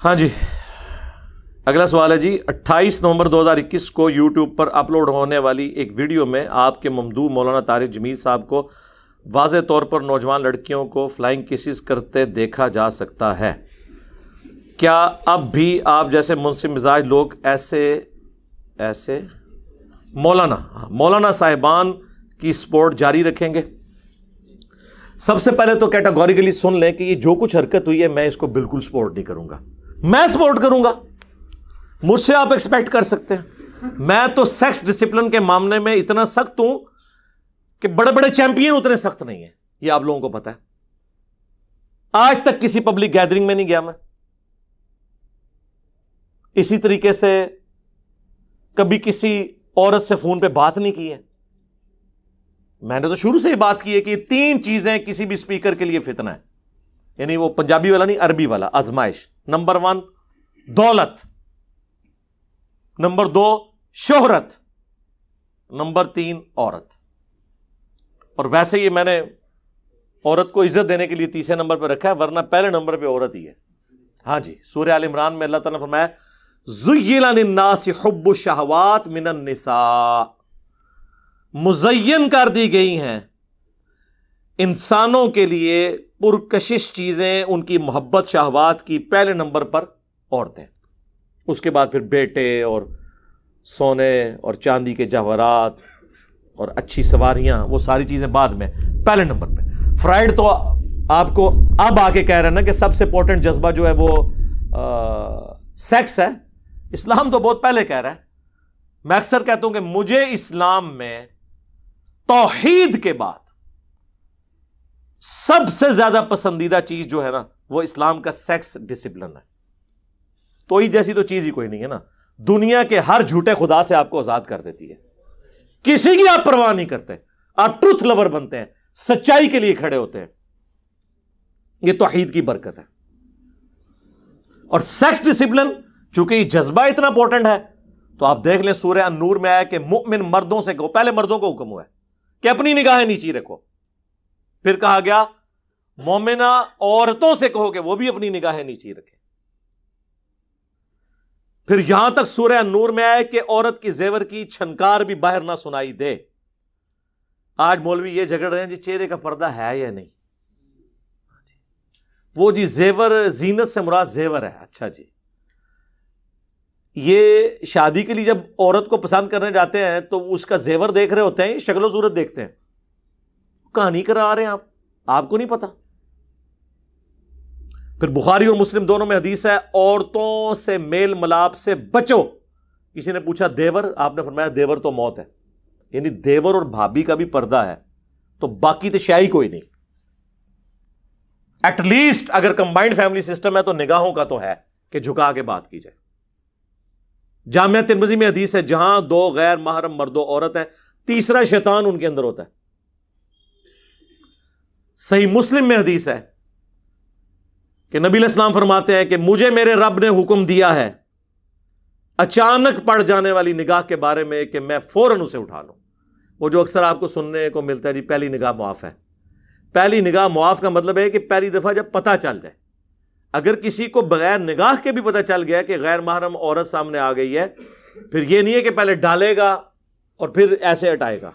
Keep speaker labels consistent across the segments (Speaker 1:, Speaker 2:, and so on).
Speaker 1: ہاں جی، اگلا سوال ہے جی، 28 نومبر 2021 کو یوٹیوب پر اپلوڈ ہونے والی ایک ویڈیو میں آپ کے ممدوح مولانا طارق جمیل صاحب کو واضح طور پر نوجوان لڑکیوں کو فلائنگ کسز کرتے دیکھا جا سکتا ہے۔ کیا اب بھی آپ جیسے منصف مزاج لوگ ایسے مولانا صاحبان کی سپورٹ جاری رکھیں گے؟ سب سے پہلے تو کیٹاگوریکلی سن لیں کہ یہ جو کچھ حرکت ہوئی ہے میں اس کو بالکل سپورٹ نہیں کروں گا۔ میں سپورٹ کروں گا؟ مجھ سے آپ ایکسپیکٹ کر سکتے ہیں؟ میں تو سیکس ڈسپلن کے معاملے میں اتنا سخت ہوں کہ بڑے بڑے چیمپئن اتنے سخت نہیں ہیں، یہ آپ لوگوں کو پتا ہے۔ آج تک کسی پبلک گیدرنگ میں نہیں گیا میں، اسی طریقے سے کبھی کسی عورت سے فون پہ بات نہیں کی ہے۔ میں نے تو شروع سے ہی بات کی ہے کہ یہ 3 چیزیں کسی بھی اسپیکر کے لیے فتنہ ہے، یعنی وہ پنجابی والا نہیں، عربی والا، آزمائش۔ نمبر 1 دولت، نمبر 2 شہرت، نمبر 3 عورت۔ اور ویسے یہ میں نے عورت کو عزت دینے کے لیے تیسرے نمبر پہ رکھا ہے، ورنہ پہلے نمبر پہ عورت ہی ہے۔ ہاں جی، سورہ آل عمران میں اللہ تعالیٰ نے فرمایا زُيِّنَ لِلنَّاسِ حُبُّ الشَّهَوَاتِ مِنَ النِّسَاءِ، مزین کر دی گئی ہیں انسانوں کے لیے پرکشش چیزیں، ان کی محبت شہوات کی پہلے نمبر پر عورتیں، اس کے بعد پھر بیٹے اور سونے اور چاندی کے جواہرات اور اچھی سواریاں، وہ ساری چیزیں بعد میں، پہلے نمبر پہ۔ فرائیڈ تو آپ کو اب آ کے کہہ رہے ہیں نا کہ سب سے امپورٹنٹ جذبہ جو ہے وہ سیکس ہے۔ اسلام تو بہت پہلے کہہ رہا ہے۔ میں اکثر کہتا ہوں کہ مجھے اسلام میں توحید کے بعد سب سے زیادہ پسندیدہ چیز جو ہے نا وہ اسلام کا سیکس ڈسپلن ہے۔ توحید جیسی تو چیز ہی کوئی نہیں ہے نا، دنیا کے ہر جھوٹے خدا سے آپ کو آزاد کر دیتی ہے، کسی کی آپ پرواہ نہیں کرتے، آپ ٹروتھ لور بنتے ہیں، سچائی کے لیے کھڑے ہوتے ہیں۔ یہ توحید کی برکت ہے۔ اور سیکس ڈسپلن چونکہ یہ جذبہ اتنا امپورٹنٹ ہے تو آپ دیکھ لیں سورہ النور میں آیا کہ مؤمن مردوں سے کہو، پہلے مردوں کو حکم ہوا ہے کہ اپنی نگاہیں نیچی رکھو، پھر کہا گیا مومنہ عورتوں سے کہو کہ وہ بھی اپنی نگاہیں نیچی رکھیں، پھر یہاں تک سورہ النور میں آیا کہ عورت کی زیور کی چھنکار بھی باہر نہ سنائی دے۔ آج مولوی یہ جھگڑ رہے ہیں جی چہرے کا پردہ ہے یا نہیں، وہ جی زیور زینت سے مراد زیور ہے۔ اچھا جی، یہ شادی کے لیے جب عورت کو پسند کرنے جاتے ہیں تو اس کا زیور دیکھ رہے ہوتے ہیں، شکل و صورت دیکھتے ہیں، کہانی کرا رہے ہیں آپ کو نہیں پتا۔ پھر بخاری اور مسلم دونوں میں حدیث ہے عورتوں سے میل ملاپ سے بچو۔ کسی نے پوچھا دیور، آپ نے فرمایا دیور تو موت ہے، یعنی دیور اور بھابھی کا بھی پردہ ہے تو باقی تو شاہی کوئی نہیں۔ ایٹ لیسٹ اگر کمبائنڈ فیملی سسٹم ہے تو نگاہوں کا تو ہے کہ جھکا کے بات کی جائے۔ جامعہ ترمذی میں حدیث ہے جہاں 2 غیر محرم مرد و عورت ہیں، تیسرا شیطان ان کے اندر ہوتا ہے۔ صحیح مسلم میں حدیث ہے کہ نبی علیہ السلام فرماتے ہیں کہ مجھے میرے رب نے حکم دیا ہے اچانک پڑ جانے والی نگاہ کے بارے میں کہ میں فوراً اسے اٹھا لوں۔ وہ جو اکثر آپ کو سننے کو ملتا ہے جی پہلی نگاہ معاف ہے۔ پہلی نگاہ معاف کا مطلب ہے کہ پہلی دفعہ جب پتہ چل جائے، اگر کسی کو بغیر نگاہ کے بھی پتہ چل گیا کہ غیر محرم عورت سامنے آ گئی ہے، پھر یہ نہیں ہے کہ پہلے ڈالے گا اور پھر ایسے ہٹائے گا،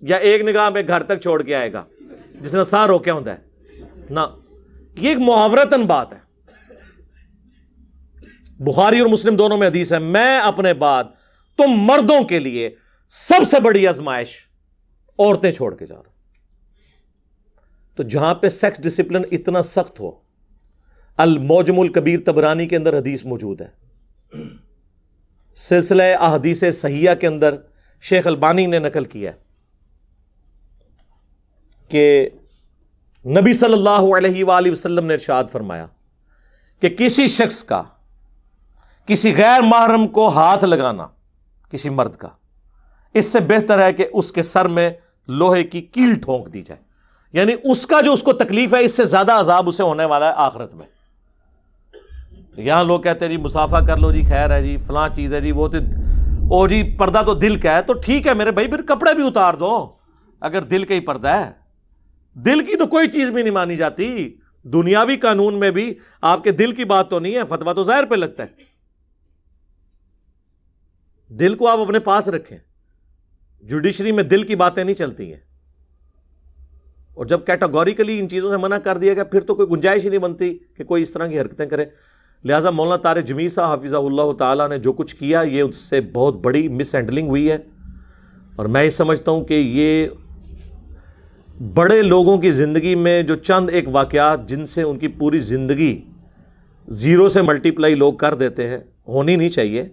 Speaker 1: یا ایک نگاہ میں گھر تک چھوڑ کے آئے گا جس نے سا روکیا ہوتا ہے، نہ، یہ ایک محاورتاً بات ہے۔ بخاری اور مسلم دونوں میں حدیث ہے میں اپنے بعد تم مردوں کے لیے سب سے بڑی آزمائش عورتیں چھوڑ کے جا رہا ہوں۔ تو جہاں پہ سیکس ڈسپلن اتنا سخت ہو، المعجم الکبیر طبرانی کے اندر حدیث موجود ہے، سلسلہ احادیث صحیحہ کے اندر شیخ البانی نے نقل کیا ہے کہ نبی صلی اللہ علیہ وآلہ وسلم نے ارشاد فرمایا کہ کسی شخص کا کسی غیر محرم کو ہاتھ لگانا، کسی مرد کا، اس سے بہتر ہے کہ اس کے سر میں لوہے کی کیل ٹھونک دی جائے، یعنی اس کا جو اس کو تکلیف ہے اس سے زیادہ عذاب اسے ہونے والا ہے آخرت میں۔ یہاں لوگ کہتے ہیں جی مصافحہ کر لو جی، خیر ہے جی، فلاں چیز ہے جی، وہ تو او جی پردہ تو دل کا ہے، تو ٹھیک ہے میرے بھائی، پھر کپڑے بھی اتار دو اگر دل کا ہی پردہ ہے۔ دل کی تو کوئی چیز بھی نہیں مانی جاتی، دنیاوی قانون میں بھی آپ کے دل کی بات تو نہیں ہے، فتویٰ تو ظاہر پہ لگتا ہے. دل کو آپ اپنے پاس رکھیں، جوڈیشری میں دل کی باتیں نہیں چلتی ہیں. اور جب کیٹاگوریکلی ان چیزوں سے منع کر دیا گیا، پھر تو کوئی گنجائش ہی نہیں بنتی کہ کوئی اس طرح کی حرکتیں کرے. لہٰذا مولانا طارق جمیل صاحب حفظہ اللہ تعالیٰ نے جو کچھ کیا، یہ اس سے بہت بڑی مس ہینڈلنگ ہوئی ہے. اور میں یہ سمجھتا ہوں کہ یہ بڑے لوگوں کی زندگی میں جو چند ایک واقعات جن سے ان کی پوری زندگی زیرو سے ملٹیپلائی لوگ کر دیتے ہیں، ہونی نہیں چاہیے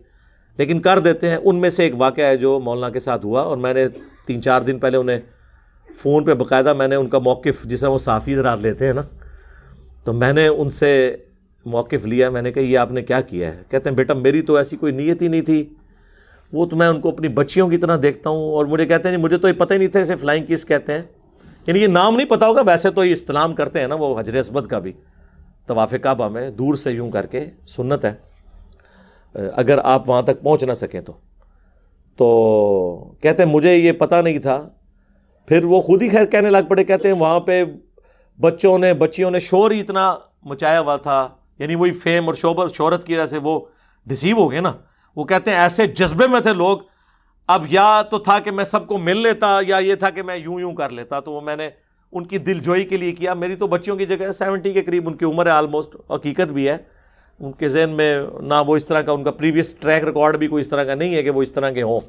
Speaker 1: لیکن کر دیتے ہیں، ان میں سے ایک واقعہ ہے جو مولانا کے ساتھ ہوا. اور میں نے 3-4 دن پہلے انہیں فون پہ باقاعدہ میں نے ان کا موقف، جس طرح وہ صحافی حضرات لیتے ہیں نا، تو میں نے ان سے موقف لیا. میں نے کہا یہ آپ نے کیا کیا ہے؟ کہتے ہیں بیٹا میری تو ایسی کوئی نیت ہی نہیں تھی، وہ تو میں ان کو اپنی بچیوں کی طرح دیکھتا ہوں. اور مجھے کہتے ہیں مجھے تو یہ پتہ ہی نہیں تھا اسے فلائنگ کس کہتے ہیں. یعنی یہ نام نہیں پتا ہوگا، ویسے تو یہ استلام کرتے ہیں نا وہ حجر اسود کا بھی طواف کعبہ میں دور سے یوں کر کے، سنت ہے اگر آپ وہاں تک پہنچ نہ سکیں تو کہتے ہیں مجھے یہ پتہ نہیں تھا. پھر وہ خود ہی خیر کہنے لگ پڑے، کہتے ہیں وہاں پہ بچیوں نے شور ہی اتنا مچایا ہوا تھا، یعنی وہی فیم اور شہرت کی وجہ سے وہ ڈسیو ہو گئے نا. وہ کہتے ہیں ایسے جذبے میں تھے لوگ، اب یا تو تھا کہ میں سب کو مل لیتا یا یہ تھا کہ میں یوں کر لیتا. تو وہ میں نے ان کی دل جوئی کے لیے کیا. میری تو بچیوں کی جگہ 70 کے قریب ان کی عمر ہے آلموسٹ، حقیقت بھی ہے. ان کے ذہن میں نہ وہ اس طرح کا ان کا پریویس ٹریک ریکارڈ بھی کوئی اس طرح کا نہیں ہے کہ وہ اس طرح کے ہوں.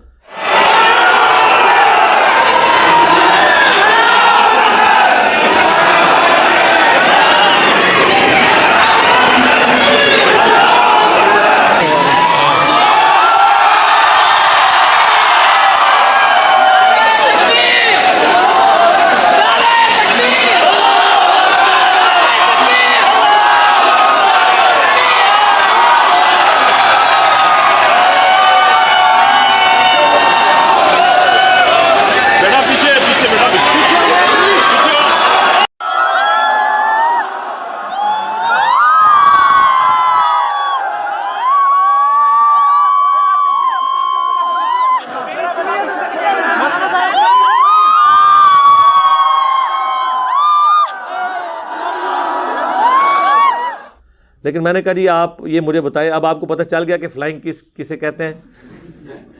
Speaker 1: لیکن میں نے کہا جی آپ یہ مجھے بتائیں، اب آپ کو پتہ چل گیا کہ فلائنگ کسے کہتے ہیں؟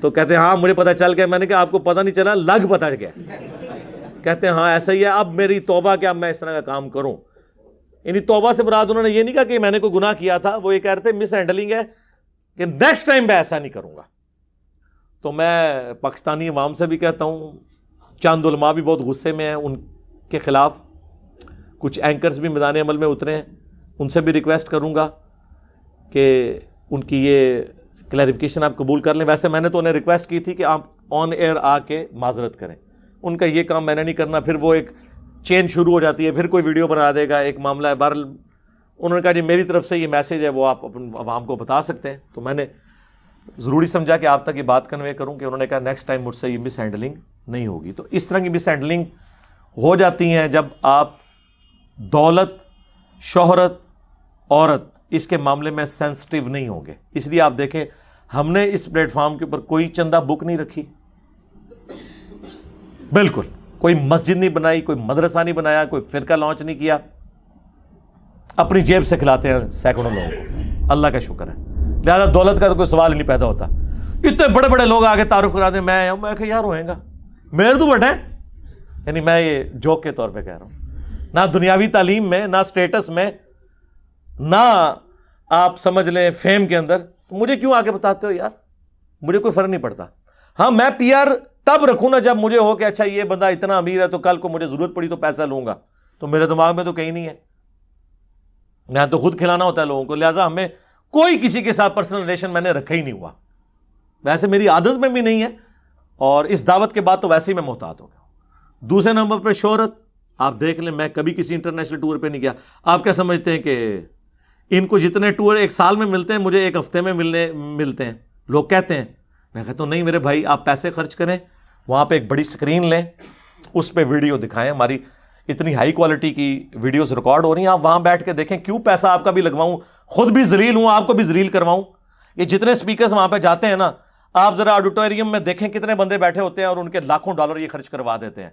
Speaker 1: تو کہتے ہیں ہاں مجھے پتہ چل گیا. میں نے کہا آپ کو پتہ نہیں چلا، لگ پتہ گیا. کہتے ہیں ہاں ایسا ہی ہے. اب میری توبہ کہ اب میں اس طرح کا کام کروں. یعنی توبہ سے مراد انہوں نے یہ نہیں کہا کہ میں نے کوئی گناہ کیا تھا، وہ یہ کہہ رہے تھے مس ہینڈلنگ ہے کہ نیکسٹ ٹائم میں ایسا نہیں کروں گا. تو میں پاکستانی عوام سے بھی کہتا ہوں، چند علماء بھی بہت غصے میں ہیں ان کے خلاف، کچھ اینکرز بھی میدان عمل میں اترے ہیں، ان سے بھی ریکویسٹ کروں گا کہ ان کی یہ کلیریفیکیشن آپ قبول کر لیں. ویسے میں نے تو انہیں ریکویسٹ کی تھی کہ آپ آن ایئر آ کے معذرت کریں. ان کا یہ کام میں نے نہیں کرنا، پھر وہ ایک چین شروع ہو جاتی ہے، پھر کوئی ویڈیو بنا دے گا، ایک معاملہ ہے. بہرحال انہوں نے کہا جی میری طرف سے یہ میسیج ہے وہ آپ اپنے عوام کو بتا سکتے ہیں. تو میں نے ضروری سمجھا کہ آپ تک یہ بات کنوے کروں کہ انہوں نے کہا نیکسٹ ٹائم مجھ سے یہ مس ہینڈلنگ نہیں ہوگی. تو اس طرح کی مس ہینڈلنگ ہو جاتی ہیں جب آپ دولت، شہرت، عورت اس کے معاملے میں سینسٹیو نہیں ہوں گے. اس لیے آپ دیکھیں ہم نے اس پلیٹ فارم کے اوپر کوئی چندہ بک نہیں رکھی، بالکل کوئی مسجد نہیں بنائی، کوئی مدرسہ نہیں بنایا، کوئی فرقہ لانچ نہیں کیا. اپنی جیب سے کھلاتے ہیں سینکڑوں لوگوں کو، اللہ کا شکر ہے. لہذا دولت کا تو کوئی سوال ہی نہیں پیدا ہوتا. اتنے بڑے بڑے لوگ آگے تعارف کرا دیں، میں کہ یار ہوئے گا میرے تو بڑے، یعنی میں یہ جوک کے طور پہ کہہ رہا ہوں. نہ دنیاوی تعلیم میں، نہ سٹیٹس میں، نہ آپ سمجھ لیں فیم کے اندر. مجھے کیوں آگے بتاتے ہو یار؟ مجھے کوئی فرق نہیں پڑتا. ہاں میں پی آر تب رکھوں نا جب مجھے ہو کہ اچھا یہ بندہ اتنا امیر ہے تو کل کو مجھے ضرورت پڑی تو پیسہ لوں گا. تو میرے دماغ میں تو کہیں نہیں ہے، میں تو خود کھلانا ہوتا ہے لوگوں کو. لہٰذا ہمیں کوئی کسی کے ساتھ پرسنل ریلیشن میں نے رکھا ہی نہیں ہوا. ویسے میری عادت میں بھی نہیں ہے، اور اس دعوت کے بعد تو ویسے ہی میں محتاط ہو گیا. دوسرے نمبر پہ شہرت. آپ دیکھ لیں میں کبھی کسی انٹرنیشنل ٹور پہ نہیں گیا. آپ کیا سمجھتے ہیں کہ ان کو جتنے ٹور ایک سال میں ملتے ہیں مجھے ایک ہفتے میں ملتے ہیں؟ لوگ کہتے ہیں. میں کہتا ہوں نہیں میرے بھائی، آپ پیسے خرچ کریں، وہاں پہ ایک بڑی اسکرین لیں، اس پہ ویڈیو دکھائیں. ہماری اتنی ہائی کوالٹی کی ویڈیوز ریکارڈ ہو رہی ہیں، آپ وہاں بیٹھ کے دیکھیں. کیوں پیسہ آپ کا بھی لگواؤں، خود بھی ذلیل ہوں، آپ کو بھی ذلیل کرواؤں. یہ جتنے اسپیکرز وہاں پہ جاتے ہیں نا، آپ ذرا آڈیٹوریم میں دیکھیں کتنے بندے بیٹھے ہوتے ہیں اور ان کے لاکھوں ڈالر یہ خرچ کروا دیتے ہیں،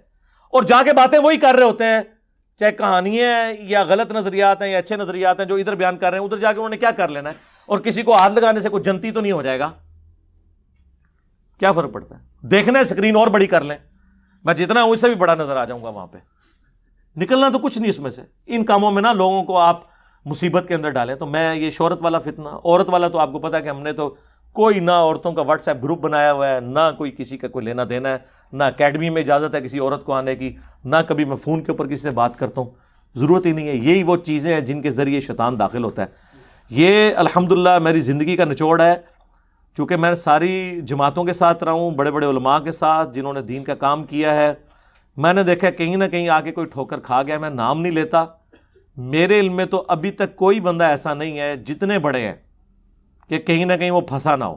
Speaker 1: اور جا کے باتیں وہی کر رہے ہوتے ہیں چاہے کہانیاں ہیں یا غلط نظریات ہیں یا اچھے نظریات ہیں جو ادھر بیان کر رہے ہیں، ادھر جا کے انہوں نے کیا کر لینا ہے؟ اور کسی کو ہاتھ لگانے سے کوئی جنتی تو نہیں ہو جائے گا، کیا فرق پڑتا ہے؟ دیکھنا ہے اسکرین اور بڑی کر لیں، میں جتنا ہوں اس سے بھی بڑا نظر آ جاؤں گا وہاں پہ، نکلنا تو کچھ نہیں اس میں سے۔ ان کاموں میں نا لوگوں کو آپ مصیبت کے اندر ڈالیں۔ تو میں یہ شہرت والا فتنہ، عورت والا تو آپ کو پتا ہے کہ ہم نے تو کوئی نہ عورتوں کا واٹس ایپ گروپ بنایا ہوا ہے، نہ کوئی کسی کا کوئی لینا دینا ہے، نہ اکیڈمی میں اجازت ہے کسی عورت کو آنے کی، نہ کبھی میں فون کے اوپر کسی سے بات کرتا ہوں، ضرورت ہی نہیں ہے۔ یہی وہ چیزیں ہیں جن کے ذریعے شیطان داخل ہوتا ہے۔ یہ الحمدللہ میری زندگی کا نچوڑ ہے، چونکہ میں ساری جماعتوں کے ساتھ رہا ہوں، بڑے بڑے علماء کے ساتھ جنہوں نے دین کا کام کیا ہے۔ میں نے دیکھا کہیں نہ کہیں آ کے کوئی ٹھوکر کھا گیا، میں نام نہیں لیتا، میرے علم میں تو ابھی تک کوئی بندہ ایسا نہیں ہے جتنے بڑے ہیں کہ کہیں نہ کہیں وہ پھنسا نہ ہو۔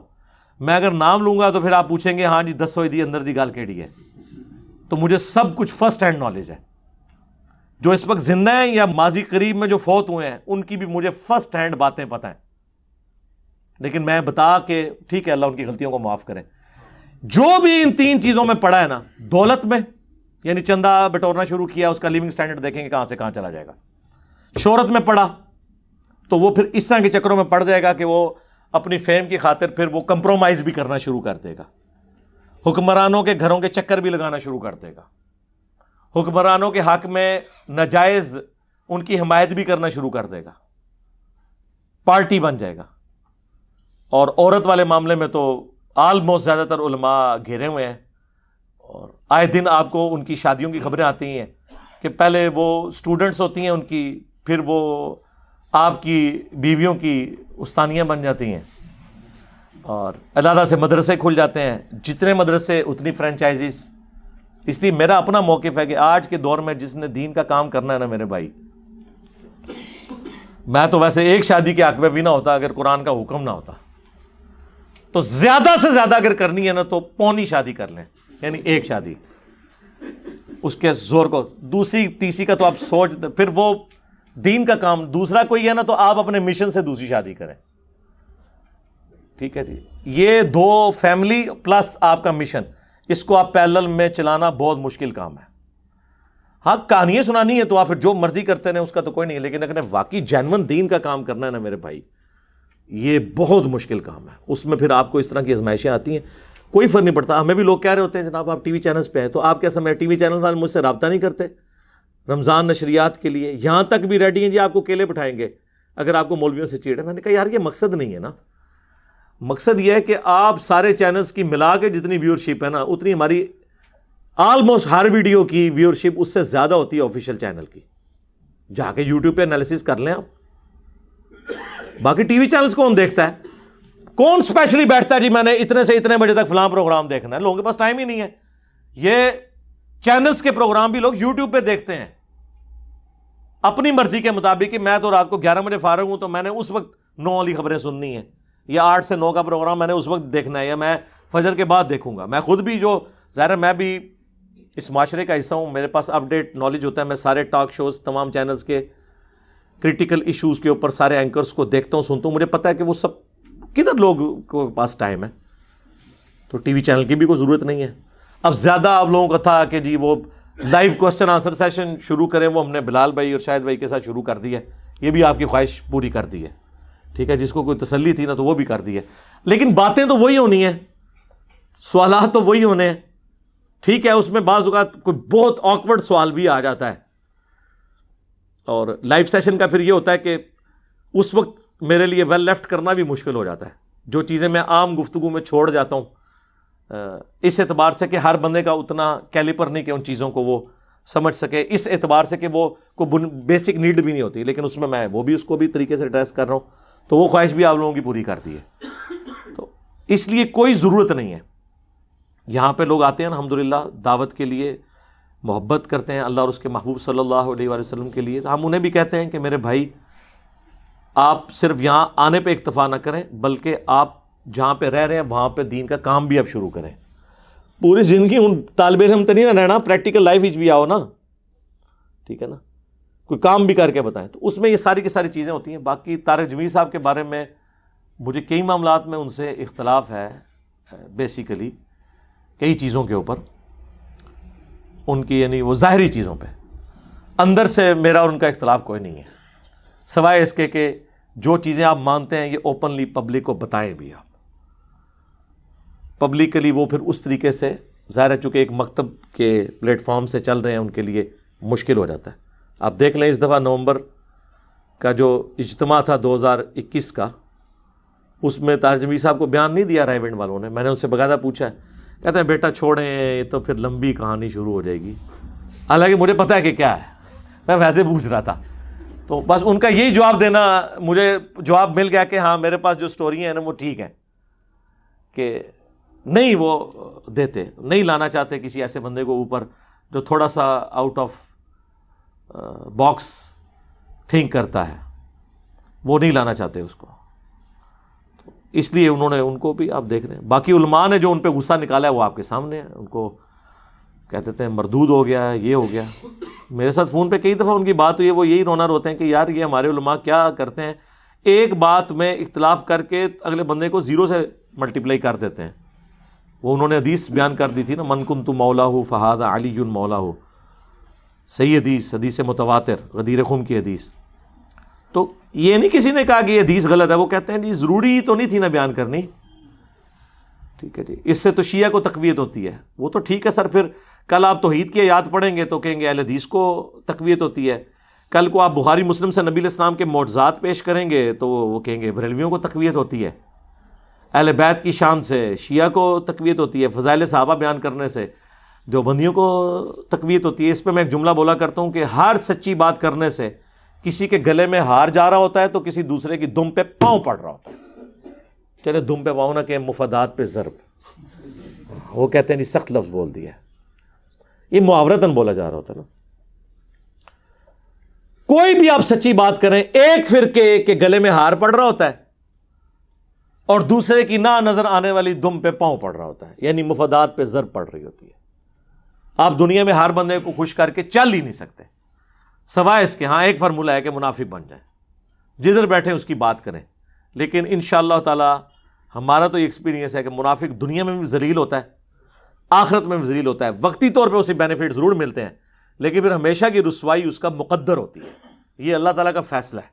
Speaker 1: میں اگر نام لوں گا تو پھر آپ پوچھیں گے ہاں جی دسو دی اندر دی گل کیڑی ہے، تو مجھے سب کچھ فرسٹ ہینڈ نالج ہے۔ جو اس وقت زندہ ہیں یا ماضی قریب میں جو فوت ہوئے ہیں ان کی بھی مجھے فرسٹ ہینڈ باتیں پتہ ہیں، لیکن میں بتا کے ٹھیک ہے اللہ ان کی غلطیوں کو معاف کرے۔ جو بھی ان تین چیزوں میں پڑا ہے نا، دولت میں یعنی چندہ بٹورنا شروع کیا، اس کا لیونگ سٹینڈرڈ دیکھیں گے کہاں سے کہاں چلا جائے گا۔ شہرت میں پڑا تو وہ پھر اس طرح کے چکروں میں پڑ جائے گا کہ وہ اپنی فیم کی خاطر پھر وہ کمپرومائز بھی کرنا شروع کر دے گا، حکمرانوں کے گھروں کے چکر بھی لگانا شروع کر دے گا، حکمرانوں کے حق میں ناجائز ان کی حمایت بھی کرنا شروع کر دے گا، پارٹی بن جائے گا۔ اور عورت والے معاملے میں تو آلموسٹ زیادہ تر علماء گھیرے ہوئے ہیں، اور آئے دن آپ کو ان کی شادیوں کی خبریں آتی ہیں کہ پہلے وہ سٹوڈنٹس ہوتی ہیں ان کی، پھر وہ آپ کی بیویوں کی استانیاں بن جاتی ہیں، اور علیحدہ سے مدرسے کھل جاتے ہیں، جتنے مدرسے اتنی فرینچائزیز۔ اس لیے میرا اپنا موقف ہے کہ آج کے دور میں جس نے دین کا کام کرنا ہے نا میرے بھائی، میں تو ویسے ایک شادی کے حق میں بھی نہ ہوتا اگر قرآن کا حکم نہ ہوتا، تو زیادہ سے زیادہ اگر کرنی ہے نا تو پونی شادی کر لیں، یعنی ایک شادی اس کے زور کو، دوسری تیسری کا تو آپ سوچ، پھر وہ دین کا کام دوسرا کوئی ہے نا تو آپ اپنے مشن سے دوسری شادی کریں، ٹھیک ہے جی۔ یہ دو فیملی پلس آپ کا مشن، اس کو آپ پیرلل میں چلانا بہت مشکل کام ہے۔ ہاں کہانیاں سنانی ہے تو آپ جو مرضی کرتے رہیں، اس کا تو کوئی نہیں، لیکن اگر واقعی جینون دین کا کام کرنا ہے نا میرے بھائی، یہ بہت مشکل کام ہے۔ اس میں پھر آپ کو اس طرح کی آزمائشیں آتی ہیں، کوئی فرق نہیں پڑتا۔ ہمیں بھی لوگ کہہ رہے ہوتے ہیں جناب آپ ٹی وی چینلز پہ ہیں، تو آپ کیا سمجھ ٹی وی چینل والے مجھ سے رابطہ نہیں کرتے رمضان نشریات کے لیے؟ یہاں تک بھی ریڈی ہیں جی آپ کو کیلے بٹھائیں گے اگر آپ کو مولویوں سے چیڑ ہے۔ میں نے کہا یار یہ مقصد نہیں ہے نا، مقصد یہ ہے کہ آپ سارے چینلز کی ملا کے جتنی ویورشپ ہے نا، اتنی ہماری آلموسٹ ہر ویڈیو کی ویورشپ اس سے زیادہ ہوتی ہے آفیشیل چینل کی۔ جا کے یوٹیوب پہ انالیسس کر لیں آپ، باقی ٹی وی چینلز کون دیکھتا ہے؟ کون اسپیشلی بیٹھتا ہے جی میں نے اتنے سے اتنے بجے تک فلاں پروگرام دیکھنا ہے؟ لوگوں کے پاس ٹائم ہی نہیں ہے۔ یہ چینلز کے پروگرام بھی لوگ یوٹیوب پہ دیکھتے ہیں اپنی مرضی کے مطابق، کہ میں تو رات کو 11 بجے فارغ ہوں تو میں نے اس وقت 9 والی خبریں سننی ہیں، یا 8 سے 9 کا پروگرام میں نے اس وقت دیکھنا ہے، یا میں فجر کے بعد دیکھوں گا۔ میں خود بھی جو ظاہر ہے میں بھی اس معاشرے کا حصہ ہوں، میرے پاس اپ ڈیٹ نالج ہوتا ہے، میں سارے ٹاک شوز تمام چینلز کے کریٹیکل ایشوز کے اوپر سارے اینکرز کو دیکھتا ہوں، سنتا ہوں، مجھے پتہ ہے کہ وہ سب کدھر لوگوں کے پاس ٹائم ہے، تو ٹی وی چینل کی بھی کوئی ضرورت نہیں ہے۔ اب زیادہ آپ لوگوں کا تھا کہ جی وہ لائیو کوسچن آنسر سیشن شروع کریں، وہ ہم نے بلال بھائی اور شاہد بھائی کے ساتھ شروع کر دی ہے، یہ بھی آپ کی خواہش پوری کر دی ہے، ٹھیک ہے، جس کو کوئی تسلی تھی نا تو وہ بھی کر دی ہے، لیکن باتیں تو وہی ہونی ہیں، سوالات تو وہی ہونے ہیں، ٹھیک ہے۔ اس میں بعض اوقات کوئی بہت آکورڈ سوال بھی آ جاتا ہے، اور لائیو سیشن کا پھر یہ ہوتا ہے کہ اس وقت میرے لیے ویل لیفٹ کرنا بھی مشکل ہو جاتا ہے، جو چیزیں میں عام گفتگو میں چھوڑ جاتا ہوں، اس اعتبار سے کہ ہر بندے کا اتنا کیلیپر نہیں کہ ان چیزوں کو وہ سمجھ سکے، اس اعتبار سے کہ وہ کوئی بیسک نیڈ بھی نہیں ہوتی، لیکن اس میں میں وہ بھی اس کو بھی طریقے سے ایڈریس کر رہا ہوں، تو وہ خواہش بھی آپ لوگوں کی پوری کر دی ہے۔ تو اس لیے کوئی ضرورت نہیں ہے، یہاں پہ لوگ آتے ہیں الحمدللہ دعوت کے لیے، محبت کرتے ہیں اللہ اور اس کے محبوب صلی اللہ علیہ وآلہ وسلم کے لیے، تو ہم انہیں بھی کہتے ہیں کہ میرے بھائی آپ صرف یہاں آنے پہ اکتفا نہ کریں، بلکہ آپ جہاں پہ رہ رہے ہیں وہاں پہ دین کا کام بھی آپ شروع کریں۔ پوری زندگی ان طالب علم تو نہیں نہ رہنا، پریکٹیکل لائف بھی آؤ نا، ٹھیک ہے نا، کوئی کام بھی کر کے بتائیں، تو اس میں یہ ساری کی ساری چیزیں ہوتی ہیں۔ باقی طارق جمیل صاحب کے بارے میں مجھے کئی معاملات میں ان سے اختلاف ہے، بیسیکلی کئی چیزوں کے اوپر ان کی، یعنی وہ ظاہری چیزوں پہ، اندر سے میرا اور ان کا اختلاف کوئی نہیں ہے، سوائے اس کے کہ جو چیزیں آپ مانتے ہیں یہ اوپنلی پبلک کو بتائیں بھی آپ پبلکلی، وہ پھر اس طریقے سے ظاہر ہے چونکہ ایک مکتب کے پلیٹ فارم سے چل رہے ہیں ان کے لیے مشکل ہو جاتا ہے۔ آپ دیکھ لیں اس دفعہ نومبر کا جو اجتماع تھا 2021 کا، اس میں طاہر جمیل صاحب کو بیان نہیں دیا رائے ونڈ والوں نے، میں نے ان سے باقاعدہ پوچھا ہے، کہتے ہیں بیٹا چھوڑیں یہ تو پھر لمبی کہانی شروع ہو جائے گی، حالانکہ مجھے پتہ ہے کہ کیا ہے، میں ویسے پوچھ رہا تھا، تو بس ان کا یہی جواب دینا، مجھے جواب مل گیا کہ ہاں میرے پاس جو سٹوری ہیں نا وہ ٹھیک ہے، کہ نہیں وہ دیتے، نہیں لانا چاہتے کسی ایسے بندے کو اوپر جو تھوڑا سا آؤٹ آف باکس تھنک کرتا ہے، وہ نہیں لانا چاہتے اس کو، اس لیے انہوں نے ان کو بھی آپ دیکھ رہے ہیں۔ باقی علماء نے جو ان پہ غصہ نکالا ہے وہ آپ کے سامنے ہے، ان کو کہتے تھے مردود ہو گیا، یہ ہو گیا۔ میرے ساتھ فون پہ کئی دفعہ ان کی بات ہوئی ہے، وہ یہی رونا روتے ہیں کہ یار یہ ہمارے علماء کیا کرتے ہیں، ایک بات میں اختلاف کر کے اگلے بندے کو زیرو سے ملٹیپلائی کر دیتے ہیں۔ وہ انہوں نے حدیث بیان کر دی تھی نا، من کنت مولاہ فہذا علی مولاہ، صحیح حدیث متواتر، غدیر خم کی حدیث۔ تو یہ نہیں کسی نے کہا کہ یہ حدیث غلط ہے، وہ کہتے ہیں جی ضروری تو نہیں تھی نا بیان کرنی، ٹھیک ہے جی، اس سے تو شیعہ کو تقویت ہوتی ہے، وہ تو ٹھیک ہے سر، پھر کل آپ توحید کی آیات پڑھیں گے تو کہیں گے اہل حدیث کو تقویت ہوتی ہے، کل کو آپ بخاری مسلم سے نبی علیہ السلام کے معجزات پیش کریں گے تو وہ کہیں گے بریلویوں کو تقویت ہوتی ہے، اہل بیت کی شان سے شیعہ کو تقویت ہوتی ہے، فضائل صحابہ بیان کرنے سے دیوبندیوں کو تقویت ہوتی ہے۔ اس پہ میں ایک جملہ بولا کرتا ہوں کہ ہر سچی بات کرنے سے کسی کے گلے میں ہار جا رہا ہوتا ہے تو کسی دوسرے کی دم پہ پاؤں پڑ رہا ہوتا ہے، چلے دم پہ پاؤں نہ کہ مفادات پہ ضرب، وہ کہتے ہیں جی سخت لفظ بول دیا، یہ محاورتاً بولا جا رہا ہوتا ہے نا۔ کوئی بھی آپ سچی بات کریں، ایک فرقے کے گلے میں ہار پڑ رہا ہوتا ہے اور دوسرے کی نہ نظر آنے والی دم پہ پاؤں پڑ رہا ہوتا ہے، یعنی مفادات پہ ضرب پڑ رہی ہوتی ہے۔ آپ دنیا میں ہر بندے کو خوش کر کے چل ہی نہیں سکتے، سوائے اس کے ہاں ایک فارمولہ ہے کہ منافق بن جائیں، جدھر بیٹھیں اس کی بات کریں، لیکن انشاءاللہ تعالی ہمارا تو یہ ایکسپیرینس ہے کہ منافق دنیا میں بھی ذلیل ہوتا ہے، آخرت میں بھی ذلیل ہوتا ہے، وقتی طور پہ اسے بینیفٹ ضرور ملتے ہیں لیکن پھر ہمیشہ کی رسوائی اس کا مقدر ہوتی ہے، یہ اللہ تعالیٰ کا فیصلہ ہے،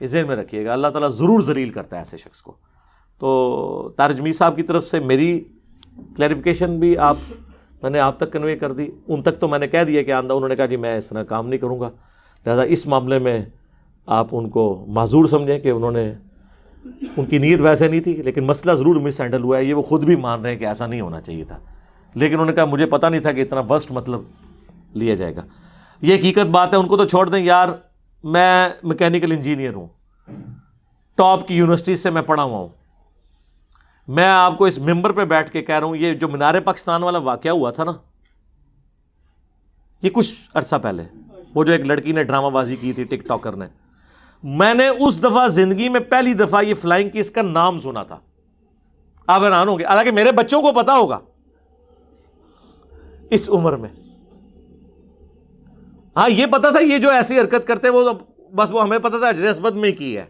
Speaker 1: یہ ذہن میں رکھیے گا، اللہ تعالیٰ ضرور ذلیل کرتا ہے ایسے شخص کو۔ تو طاہر جمیل صاحب کی طرف سے میری کلیریفیکیشن بھی میں نے آپ تک کنوے کر دی، ان تک تو میں نے کہہ دیا کہ آندہ، انہوں نے کہا جی میں اس طرح کام نہیں کروں گا، لہذا اس معاملے میں آپ ان کو معذور سمجھیں کہ انہوں نے، ان کی نیت ویسے نہیں تھی لیکن مسئلہ ضرور مس ہینڈل ہوا ہے، یہ وہ خود بھی مان رہے ہیں کہ ایسا نہیں ہونا چاہیے تھا، لیکن انہوں نے کہا مجھے پتہ نہیں تھا کہ اتنا ورسٹ مطلب لیا جائے گا۔ یہ حقیقت بات ہے، ان کو تو چھوڑ دیں یار، میں میکینیکل انجینئر ہوں، ٹاپ کی یونیورسٹی سے میں پڑھا ہوا ہوں، میں آپ کو اس ممبر پہ بیٹھ کے کہہ رہا ہوں یہ جو مینار پاکستان والا واقعہ ہوا تھا نا، یہ کچھ عرصہ پہلے، وہ جو ایک لڑکی نے ڈرامہ بازی کی تھی ٹک ٹاکر نے، میں نے اس دفعہ زندگی میں پہلی دفعہ یہ فلائنگ کیس کا نام سنا تھا، آپ حیران ہوں گے، حالانکہ میرے بچوں کو پتا ہوگا اس عمر میں، ہاں یہ پتا تھا یہ جو ایسی حرکت کرتے وہ بس وہ ہمیں پتا تھا اجر اسود میں کی ہے،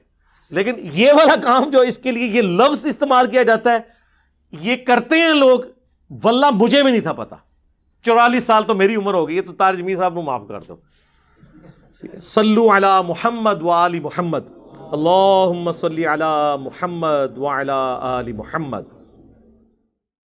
Speaker 1: لیکن یہ والا کام جو اس کے لیے یہ لفظ استعمال کیا جاتا ہے یہ کرتے ہیں لوگ، واللہ مجھے بھی نہیں تھا پتا، 44 سال تو میری عمر ہو گئی ہے، تو طاہر جمیل صاحب کو معاف کر دو۔ صلو علی محمد وآل محمد، اللہم صلی علی محمد وعلی آل محمد۔